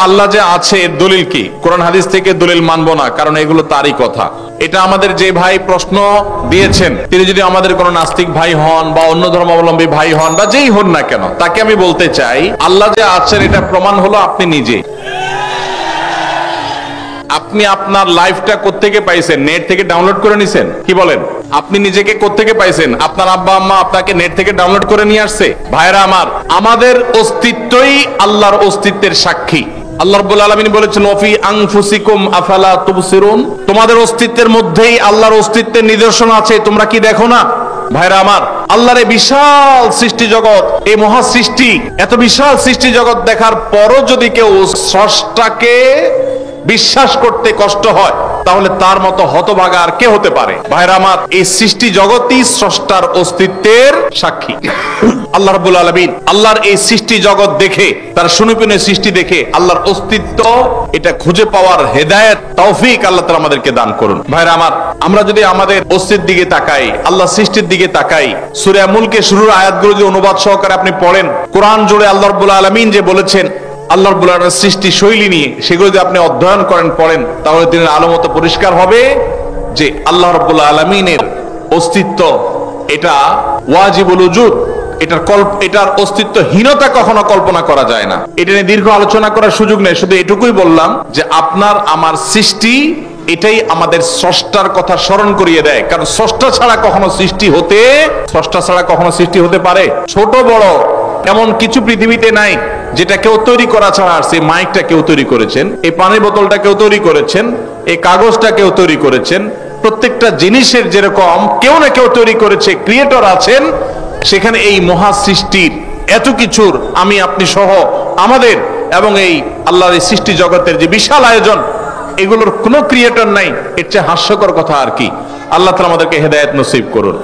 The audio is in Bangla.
আল্লাহ যে আছে এর দলিল কি? কোরআন হাদিস থেকে দলিল মানবো না, কারণ এগুলো তারই কথা। এটা আমাদের যে ভাই প্রশ্ন দিয়েছেন, তিনি যদি আমাদের কোন নাস্তিক ভাই হন বা অন্য ধর্মাবলম্বী ভাই হন বা যেই হন না কেন, তাকে আমি বলতে চাই, আল্লাহ যে আছেন এটা প্রমাণ হলো আপনি নিজে। আপনি আপনার লাইফটা কোত্থেকে পাইছেন? নেট থেকে ডাউনলোড করে নিছেন? কি বলেন? আপনি নিজেকে কোত্থেকে পাইছেন? আপনার আব্বা আম্মা আপনাকে নেট থেকে ডাউনলোড করে নিয়ে আসছে? ভাইরা আমার, আমাদের অস্তিত্বই আল্লাহর অস্তিত্বের সাক্ষী। আল্লাহ রাব্বুল আলামিন বলেছেন, ওয়াফি আনফুসিকুম আফালা তুবসিরুন, তোমাদের অস্তিত্বের মধ্যেই আল্লাহর অস্তিত্বের নিদর্শন আছে, তোমরা কি দেখো না? ভাইরা আমার, আল্লাহর এই বিশাল সৃষ্টি জগৎ, এই মহা সৃষ্টি, এত বিশাল সৃষ্টি জগৎ দেখার পরও যদি কেউ স্রষ্টাকে বিশ্বাস করতে কষ্ট হয়, তাহলে তার মতো হতভাগা আর কে হতে পারে? ভাইরা আমার, এই সৃষ্টি জগৎই স্রষ্টার অস্তিত্বের সাক্ষী। আল্লাহ রাব্বুল আলামিন আল্লাহর এই সৃষ্টি জগৎ দেখে, তার সুনিপুণ সৃষ্টি দেখে আল্লাহর অস্তিত্ব এটা খুঁজে পাওয়ার হেদায়েত, তৌফিক আল্লাহ তাআলা আমাদেরকে দান করুন। ভাইরা আমার, আমরা যদি আমাদের অস্তিত্বের দিকে তাকাই, আল্লাহ সৃষ্টির দিকে তাকাই, সূরা মুলকের শুরুর আয়াতগুলো যদি অনুবাদ সহকারে আপনি পড়েন, কোরআন জুড়ে আল্লাহ রাব্বুল আলামিন যে বলেছেন আল্লাহ রাব্বুল আলামিনের সৃষ্টি শৈলী নিয়ে, সেগুলো যদি আপনি অধ্যয়ন করেন, পড়েন, তাহলে দিনের আলো মতো পরিষ্কার হবে যে আল্লাহ রাব্বুল আলামিনের অস্তিত্ব এটা ওয়াজিবুল উজুদ, এটার অস্তিত্বহীনতা কখনো কল্পনা করা যায় না। এটা নিয়ে দীর্ঘ আলোচনা করার সুযোগ নেই, শুধু এটুকুই বললাম যে আপনার আমার সৃষ্টি, এটাই আমাদের স্রষ্টার কথা স্মরণ করিয়ে দেয়। কারণ স্রষ্টা ছাড়া কখনো সৃষ্টি হতে পারে? ছোট বড় এমন কিছু পৃথিবীতে নাই যেটা কেউ তৈরি করা ছাড়া। আর সেই মাইকটা কেউ তৈরি করেছেন, এই পানির বোতলটা কেউ তৈরি করেছেন, এই কাগজটা কেউ তৈরি করেছেন। প্রত্যেকটা জিনিসের যেরকম কেউ না কেউ তৈরি করেছে, ক্রিয়েটর আছেন, সেখানে এই মহা সৃষ্টির এত কিছুর আমি আপনি সহ আমাদের এবং এই আল্লাহর এই সৃষ্টি জগতের যে বিশাল আয়োজন, এগুলোর কোনো ক্রিয়েটর নাই। এর চেয়ে হাস্যকর কথা আর কি? আল্লাহ তাআলা আমাদেরকে হেদায়েত নসিব করুন।